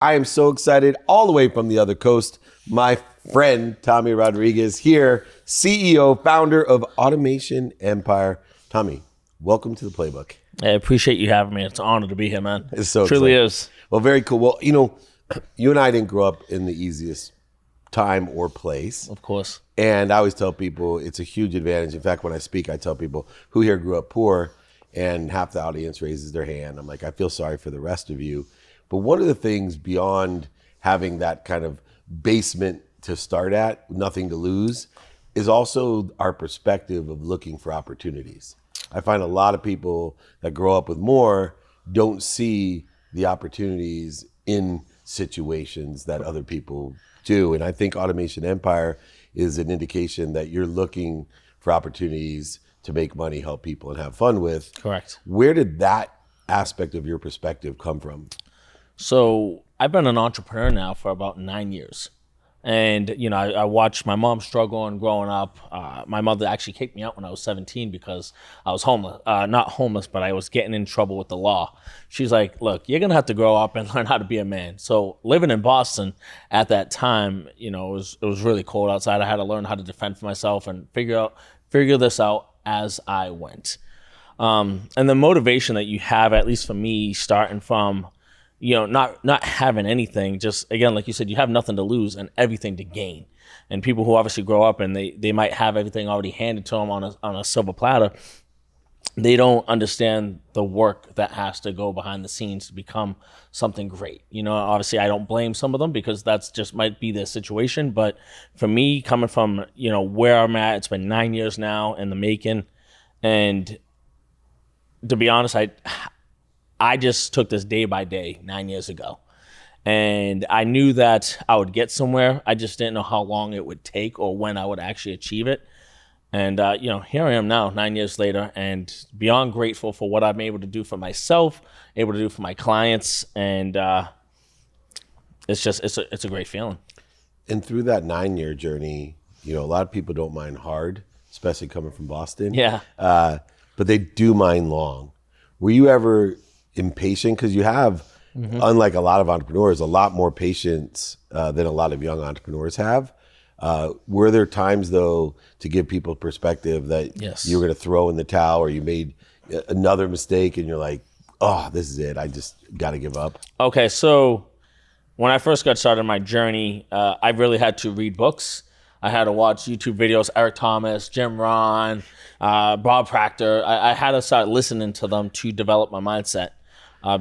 I am so excited all the way from the other coast. My friend, Tommy Rodriguez here, CEO, founder of Automation Empire. Tommy, welcome to the Playbook. I appreciate you having me. It's an honor to be here, man. It's so Truly exciting. is. Well, very cool. Well, you and I didn't grow up in the easiest time or place. Of course. And I always tell people it's a huge advantage. In fact, when I speak, I tell people who here grew up poor, and half the audience raises their hand. I'm like, I feel sorry for the rest of you. But one of the things beyond having that kind of basement to start at, nothing to lose, is also our perspective of looking for opportunities. I find a lot of people that grow up with more don't see the opportunities in situations that other people do. And I think Automation Empire is an indication that you're looking for opportunities to make money, help people, and have fun with. Correct. Where did that aspect of your perspective come from? So I've been an entrepreneur now for about 9 years. And, I watched my mom struggle and growing up. My mother actually kicked me out when I was 17 because I was homeless. Not homeless, but I was getting in trouble with the law. She's like, look, you're going to have to grow up and learn how to be a man. So living in Boston at that time, it was really cold outside. I had to learn how to defend for myself and figure this out as I went. And the motivation that you have, at least for me, starting from not having anything, just again, like you said, you have nothing to lose and everything to gain. And people who obviously grow up and they might have everything already handed to them on a silver platter, they don't understand the work that has to go behind the scenes to become something great. Obviously I don't blame some of them because that's just might be their situation. But for me, coming from, where I'm at, it's been 9 years now in the making. And to be honest, I just took this day by day 9 years ago. And I knew that I would get somewhere. I just didn't know how long it would take or when I would actually achieve it. And, here I am now 9 years later and beyond grateful for what I'm able to do for myself, able to do for my clients. And it's a great feeling. And through that 9-year journey, a lot of people don't mind hard, especially coming from Boston. Yeah. But they do mind long. Were you ever impatient? Because you have, unlike a lot of entrepreneurs, a lot more patience than a lot of young entrepreneurs have. Were there times, though, to give people perspective that Yes. you were going to throw in the towel or you made another mistake and you're like, oh, this is it. I just got to give up? Okay, so when I first got started my journey, I really had to read books. I had to watch YouTube videos, Eric Thomas, Jim Rohn, Bob Proctor. I had to start listening to them to develop my mindset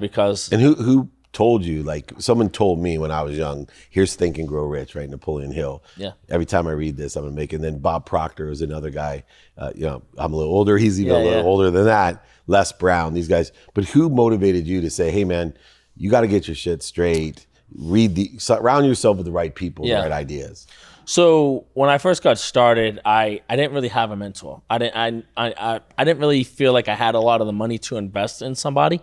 because... And who told you? Like, someone told me when I was young, here's Think and Grow Rich, right? Napoleon Hill. Yeah. Every time I read this, I'm going to make it. And then Bob Proctor is another guy. I'm a little older. He's even a little older than that. Les Brown, these guys. But who motivated you to say, hey, man, you got to get your shit straight. Surround yourself with the right people, the right ideas. So when I first got started, I didn't really have a mentor. I didn't really feel like I had a lot of the money to invest in somebody.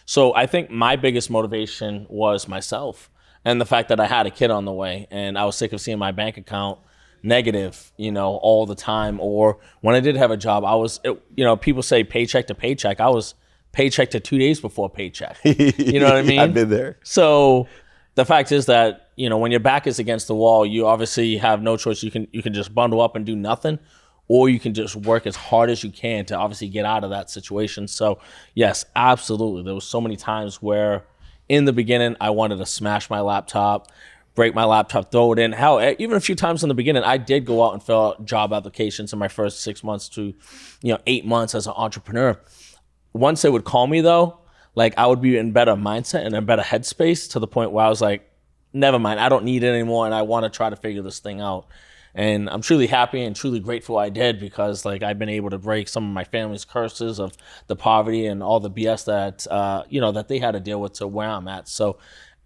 So I think my biggest motivation was myself and the fact that I had a kid on the way and I was sick of seeing my bank account negative, all the time. Or when I did have a job, people say paycheck to paycheck. I was paycheck to 2 days before paycheck. You know what I mean? I've been there. So the fact is that, when your back is against the wall, you obviously have no choice. You can just bundle up and do nothing, or you can just work as hard as you can to obviously get out of that situation. So yes, absolutely. There was so many times where in the beginning, I wanted to smash my laptop, break my laptop, throw it in. Hell, even a few times in the beginning, I did go out and fill out job applications in my first 6 months to, 8 months as an entrepreneur. Once they would call me though, like I would be in better mindset and a better headspace to the point where I was like, never mind, I don't need it anymore and I want to try to figure this thing out. And I'm truly happy and truly grateful I did because I've been able to break some of my family's curses of the poverty and all the BS that, that they had to deal with to where I'm at. So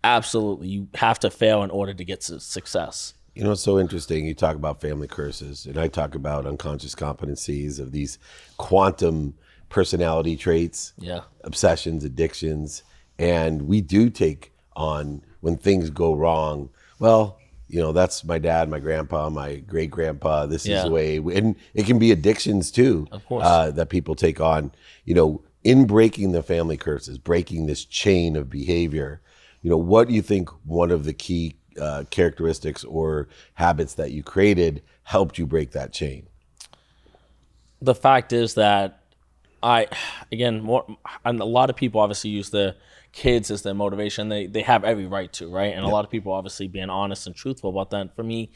absolutely, you have to fail in order to get to success. It's so interesting. You talk about family curses and I talk about unconscious competencies of these quantum personality traits, obsessions, addictions, and we do take on when things go wrong. Well, that's my dad, my grandpa, my great grandpa. This is the way, and it can be addictions too, of course, that people take on. In breaking the family curses, breaking this chain of behavior. what do you think one of the key characteristics or habits that you created helped you break that chain? The fact is that and a lot of people obviously use the kids as their motivation. They have every right to, right? And a lot of people obviously being honest and truthful about that. For me,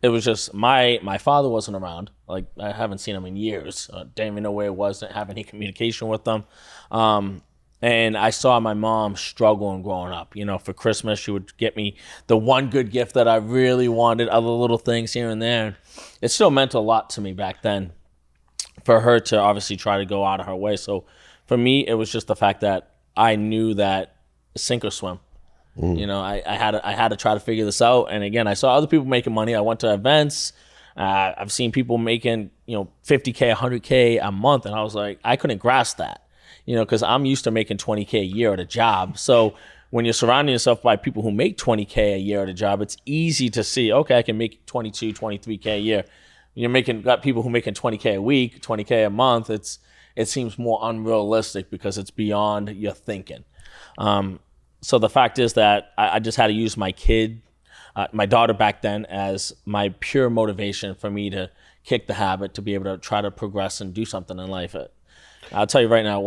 it was just my father wasn't around. Like, I haven't seen him in years. Didn't even know where he was. Didn't have any communication with them. And I saw my mom struggling growing up. For Christmas, she would get me the one good gift that I really wanted, other little things here and there. It still meant a lot to me back then for her to obviously try to go out of her way. So for me, it was just the fact that I knew that sink or swim. I had to try to figure this out. And again, I saw other people making money. I went to events. I've seen people making, $50K, $100K a month. And I was like, I couldn't grasp that. Because I'm used to making $20K a year at a job. So when you're surrounding yourself by people who make $20K a year at a job, it's easy to see, okay, I can make $22, $23K a year. Got people who making $20K a week, $20K a month. It seems more unrealistic because it's beyond your thinking. So the fact is that I just had to use my daughter back then, as my pure motivation for me to kick the habit, to be able to try to progress and do something in life. I'll tell you right now, it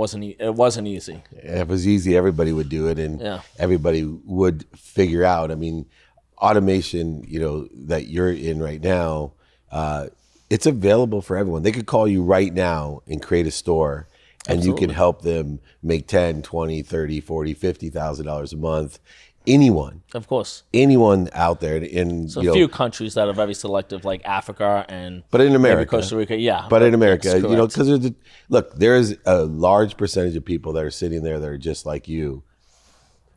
wasn't easy. If it was easy, everybody would do it, and everybody would figure out. I mean, automation, that you're in right now, it's available for everyone. They could call you right now and create a store, and Absolutely. You can help them make $10, $20, $30, $40, $50,000 a month. Anyone, of course, anyone out there in a few countries that are very selective, like Africa but in America, Costa Rica, But in America, because there's a large percentage of people that are sitting there that are just like you.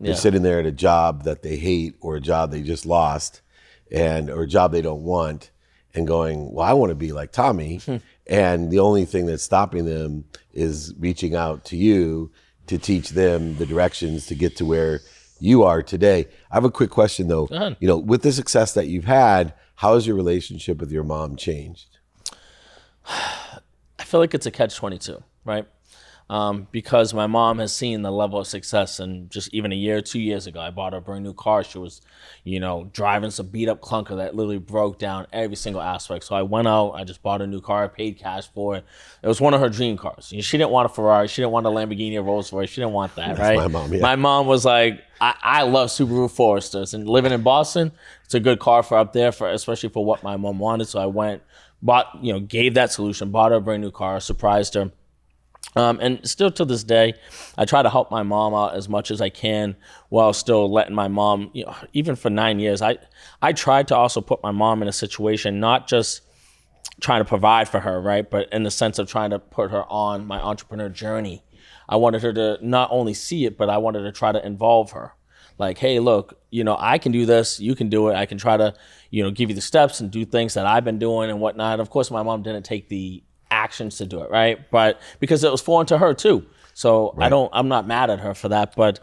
They're sitting there at a job that they hate, or a job they just lost, or a job they don't want, and going, well, I want to be like Tommy, and the only thing that's stopping them is reaching out to you to teach them the directions to get to where you are today. I have a quick question though. With the success that you've had, how has your relationship with your mom changed? I feel like it's a catch-22, right? Because my mom has seen the level of success, and just even a year, 2 years ago, I bought her a brand new car. She was, driving some beat up clunker that literally broke down every single aspect. So I went out, I just bought a new car, I paid cash for it. It was one of her dream cars. She didn't want a Ferrari, she didn't want a Lamborghini or Rolls Royce, she didn't want that, right? My mom, My mom was like, I love Subaru Foresters, and living in Boston, it's a good car for up there, especially for what my mom wanted. So I went, gave that solution, bought her a brand new car, surprised her. And still to this day, I try to help my mom out as much as I can, while still letting my mom, even for 9 years, I tried to also put my mom in a situation, not just trying to provide for her, right? But in the sense of trying to put her on my entrepreneur journey. I wanted her to not only see it, but I wanted to try to involve her. Like, hey, look, I can do this, you can do it. I can try to, give you the steps and do things that I've been doing and whatnot. Of course, my mom didn't take the actions to do it, right? But because it was foreign to her too. So right. I'm not mad at her for that. But,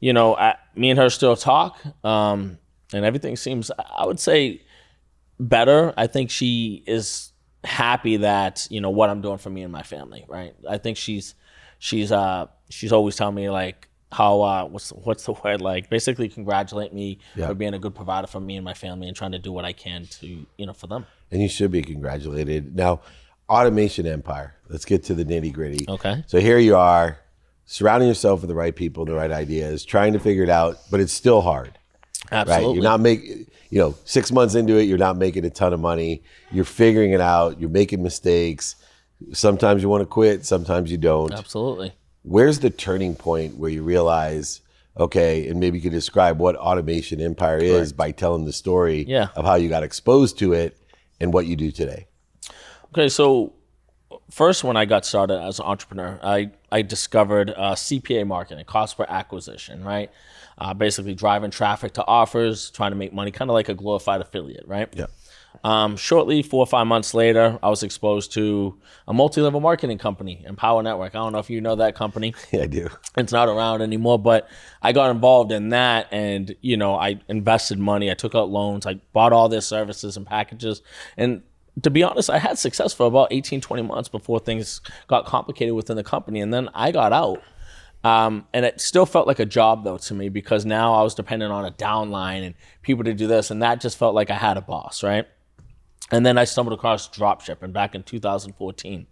me and her still talk, and everything seems, I would say, better. I think she is happy that, what I'm doing for me and my family, right? I think she's always telling me like how, what's the word? Like basically congratulate me for being a good provider for me and my family and trying to do what I can to, for them. And you should be congratulated. Now, automation empire. Let's get to the nitty gritty. Okay. So here you are, surrounding yourself with the right people, the right ideas, trying to figure it out, but it's still hard. Absolutely. Right? You're not making, 6 months into it, you're not making a ton of money. You're figuring it out. You're making mistakes. Sometimes you want to quit. Sometimes you don't. Absolutely. Where's the turning point where you realize, okay, and maybe you could describe what automation empire is by telling the story of how you got exposed to it and what you do today. Okay, so first when I got started as an entrepreneur, I discovered CPA marketing, cost per acquisition, right? Basically driving traffic to offers, trying to make money, kind of like a glorified affiliate, right? Yeah. Shortly, 4 or 5 months later, I was exposed to a multi-level marketing company, Empower Network. I don't know if you know that company. Yeah, I do. It's not around anymore, but I got involved in that, and I invested money. I took out loans. I bought all their services and packages, and to be honest, I had success for about 18, 20 months before things got complicated within the company. And then I got out And it still felt like a job though to me, because now I was dependent on a downline and people to do this, and that just felt like I had a boss, right? And then I stumbled across dropshipping back in 2014.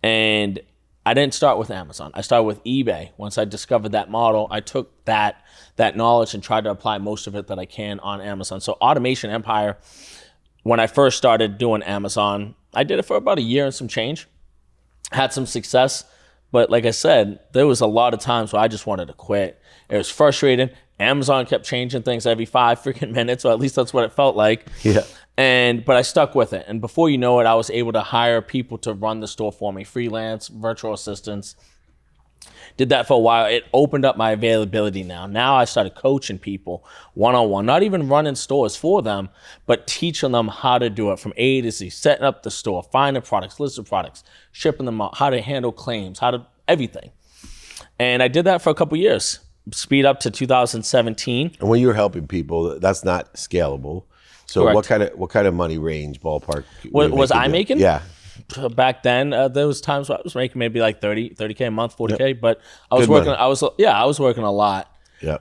And I didn't start with Amazon. I started with eBay. Once I discovered that model, I took that knowledge and tried to apply most of it that I can on Amazon. So Automation Empire, when I first started doing Amazon, I did it for about a year and some change. Had some success. But like I said, there was a lot of times where I just wanted to quit. It was frustrating. Amazon kept changing things every 5 freaking minutes, or at least that's what it felt like. Yeah. But I stuck with it. And before you know it, I was able to hire people to run the store for me, freelance, virtual assistants. Did that for a while. It opened up my availability now. Now I started coaching people one-on-one, not even running stores for them, but teaching them how to do it from A to Z, setting up the store, finding products, listing products, shipping them out, how to handle claims, everything. And I did that for a couple years. Speed up to 2017. And when you're helping people, that's not scalable. So Correct. what kind of money range ballpark Was I making? Yeah. Back then, there was times where I was making maybe like 30K a month, 40K, Yep. but I was Good working. money. I was working a lot. Yeah.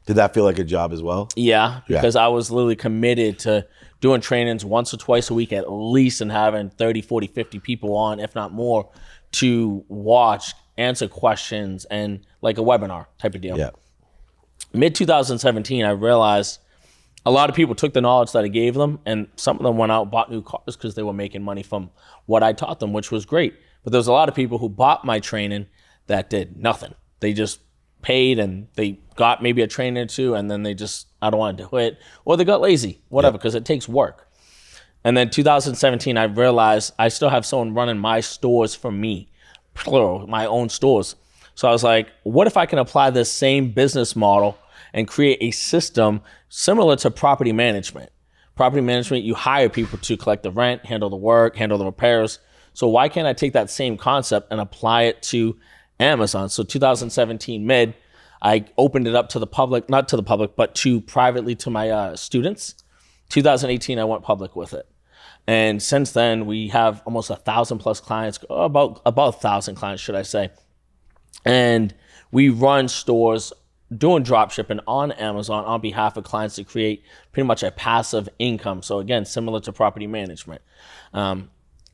Did that feel like a job as well? Yeah, because I was literally committed to doing trainings once or twice a week at least, and having 30, 40, 50 people on, if not more, to watch, answer questions, and like a webinar type of deal. Yeah. Mid 2017, I realized a lot of people took the knowledge that I gave them, and some of them went out and bought new cars because they were making money from what I taught them, which was great. But there was a lot of people who bought my training that did nothing. They just paid and they got maybe a training or two, and then they just, I don't want to do it, or they got lazy, whatever, because it takes work. And then 2017, I realized I still have someone running my stores for me, plural, my own stores. So I was like, what if I can apply this same business model and create a system similar to property management? Property management, you hire people to collect the rent, handle the work, handle the repairs. So why can't I take that same concept and apply it to Amazon? So 2017 mid, I opened it up to the public, not to the public, but to privately to my students. 2018, I went public with it. And since then, we have almost 1,000 plus clients, about 1,000 clients, should I say. And we run stores doing drop shipping on Amazon on behalf of clients to create pretty much a passive income. So again, similar to property management.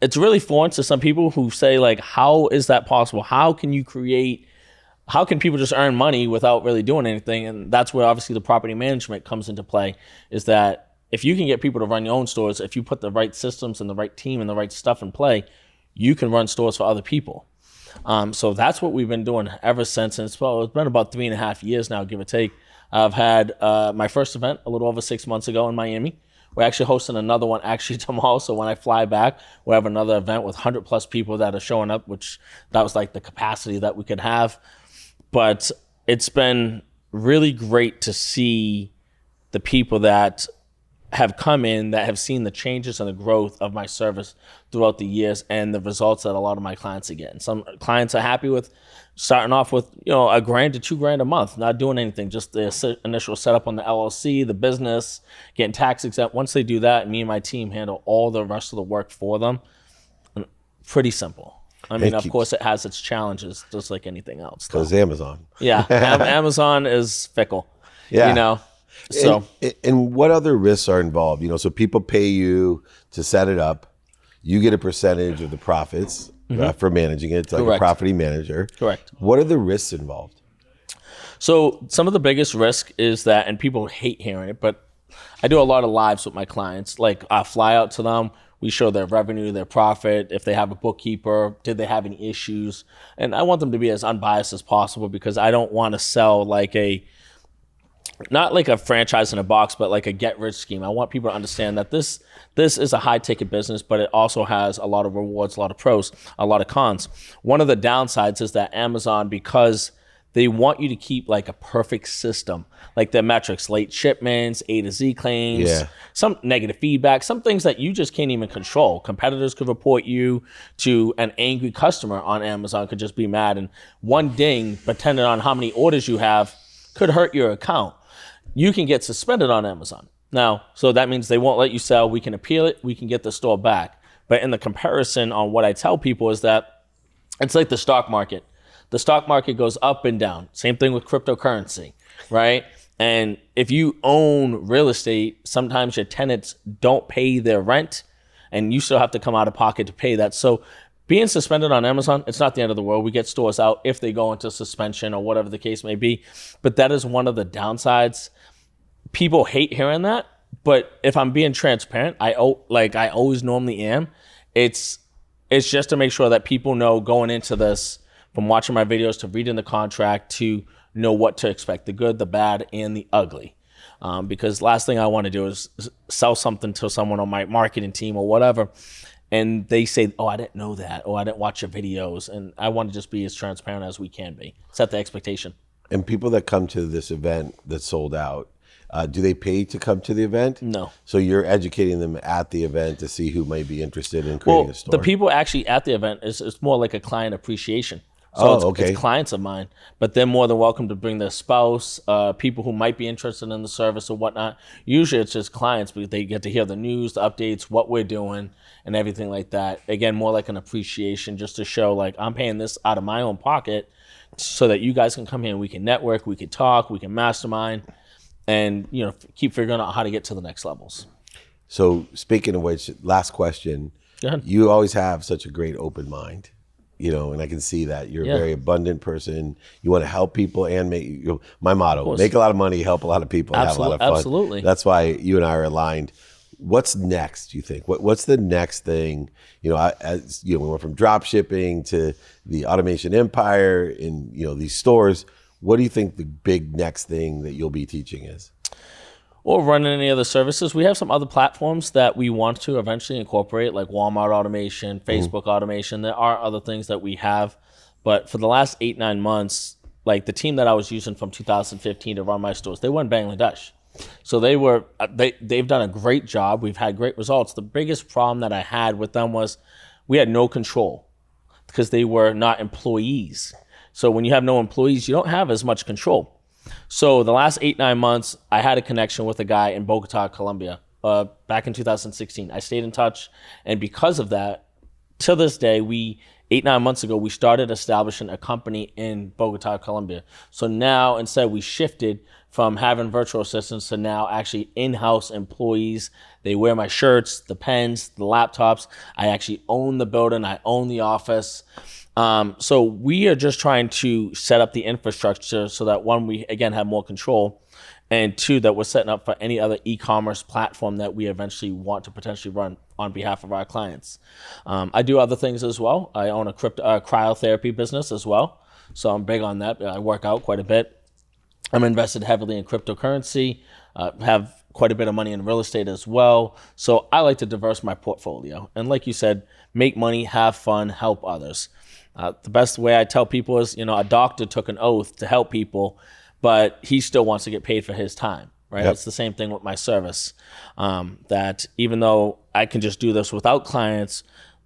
It's really foreign to some people who say, like, how is that possible? How can people just earn money without really doing anything? And that's where obviously the property management comes into play, is that if you can get people to run your own stores, if you put the right systems and the right team and the right stuff in play, you can run stores for other people. So that's what we've been doing ever since. And it's been about 3.5 years now, give or take. I've had my first event a little over 6 months ago in Miami. We're actually hosting another one actually tomorrow. So when I fly back, we'll have another event with 100 plus people that are showing up, which that was like the capacity that we could have. But it's been really great to see the people that have come in, that have seen the changes and the growth of my service throughout the years, and the results that a lot of my clients are getting. Some clients are happy with starting off with, $1,000 to $2,000 a month, not doing anything, just the initial setup on the LLC, the business, getting tax exempt. Once they do that, me and my team handle all the rest of the work for them. Pretty simple. I mean, of course, it has its challenges, just like anything else. Because Amazon. Yeah, Amazon is fickle. Yeah. So, and what other risks are involved? So people pay you to set it up. You get a percentage of the profits for managing it. It's like Correct. a property manager. Correct. What are the risks involved? So some of the biggest risk is that, and people hate hearing it, but I do a lot of lives with my clients. Like, I fly out to them. We show their revenue, their profit, if they have a bookkeeper, did they have any issues? And I want them to be as unbiased as possible, because I don't want to sell not like a franchise in a box, but like a get-rich scheme. I want people to understand that this is a high-ticket business, but it also has a lot of rewards, a lot of pros, a lot of cons. One of the downsides is that Amazon, because they want you to keep like a perfect system, like their metrics, late shipments, A to Z claims, some negative feedback, some things that you just can't even control. Competitors could report you to an angry customer on Amazon, could just be mad, and one ding, depending on how many orders you have, could hurt your account. You can get suspended on Amazon. Now, so that means they won't let you sell. We can appeal it. We can get the store back. But in the comparison on what I tell people is that it's like the stock market. The stock market goes up and down. Same thing with cryptocurrency, right? And if you own real estate, sometimes your tenants don't pay their rent and you still have to come out of pocket to pay that. So being suspended on Amazon, it's not the end of the world. We get stores out if they go into suspension or whatever the case may be. But that is one of the downsides. People hate hearing that. But if I'm being transparent, I always normally am. It's just to make sure that people know going into this, from watching my videos to reading the contract, to know what to expect, the good, the bad, and the ugly. Because last thing I want to do is sell something to someone on my marketing team or whatever, and they say, oh, I didn't know that, or I didn't watch your videos. And I want to just be as transparent as we can be. Set the expectation. And people that come to this event that's sold out, do they pay to come to the event? No. So you're educating them at the event to see who might be interested in creating a store? The people actually at the event, it's more like a client appreciation. So it's clients of mine, but they're more than welcome to bring their spouse, people who might be interested in the service or whatnot. Usually it's just clients because they get to hear the news, the updates, what we're doing, and everything like that. Again, more like an appreciation, just to show like I'm paying this out of my own pocket so that you guys can come here and we can network, we can talk, we can mastermind, and keep figuring out how to get to the next levels. So speaking of which, last question. Go ahead. You always have such a great open mind. And I can see that you're a very abundant person. You want to help people and make, my motto, make a lot of money, help a lot of people, and have a lot of fun. Absolutely. That's why you and I are aligned. What's next, do you think? What's the next thing? We went from drop shipping to the automation empire in, these stores. What do you think the big next thing that you'll be teaching is? Or running any other services. We have some other platforms that we want to eventually incorporate, like Walmart automation, Facebook automation. There are other things that we have. But for the last 8-9 months, like the team that I was using from 2015 to run my stores, they were in Bangladesh. So they've done a great job. We've had great results. The biggest problem that I had with them was we had no control because they were not employees. So when you have no employees, you don't have as much control. So the last 8-9 months, I had a connection with a guy in Bogota, Colombia, back in 2016. I stayed in touch, and because of that, to this day, 8-9 months ago, we started establishing a company in Bogota, Colombia. So now, instead, we shifted from having virtual assistants to now actually in-house employees. They wear my shirts, the pens, the laptops. I actually own the building. I own the office. So we are just trying to set up the infrastructure so that, one, we again have more control, and two, that we're setting up for any other e-commerce platform that we eventually want to potentially run on behalf of our clients. I do other things as well. I own a cryotherapy business as well, so I'm big on that. I work out quite a bit. I'm invested heavily in cryptocurrency, have quite a bit of money in real estate as well. So I like to diversify my portfolio. And like you said, make money, have fun, help others. The best way I tell people is, a doctor took an oath to help people, but he still wants to get paid for his time, right? Yep. It's the same thing with my service, that even though I can just do this without clients,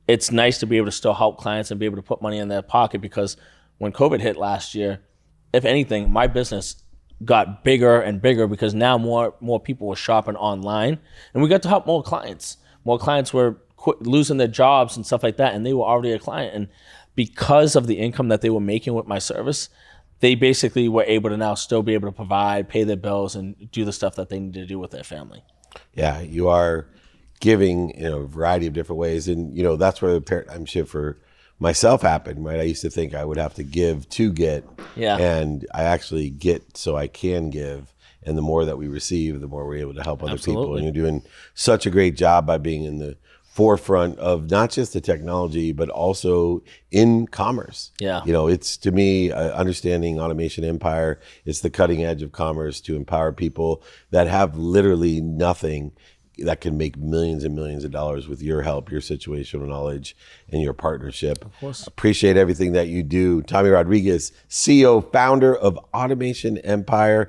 it's nice to be able to still help clients and be able to put money in their pocket, because when COVID hit last year, if anything, my business got bigger and bigger because now more people were shopping online, and we got to help more clients. More clients were losing their jobs and stuff like that, and they were already a client. And because of the income that they were making with my service, they basically were able to now still be able to provide, pay their bills, and do the stuff that they need to do with their family. Yeah, you are giving in a variety of different ways. And, that's where the paradigm shift for myself happened, right? I used to think I would have to give to get. Yeah. And I actually get so I can give. And the more that we receive, the more we're able to help other people. And you're doing such a great job by being in the forefront of not just the technology, but also in commerce. Yeah. It's, to me, understanding automation empire. It's the cutting edge of commerce to empower people that have literally nothing, that can make millions and millions of dollars with your help, your situational knowledge, and your partnership. Of course. Appreciate everything that you do. Tommy Rodriguez, CEO, founder of Automation Empire.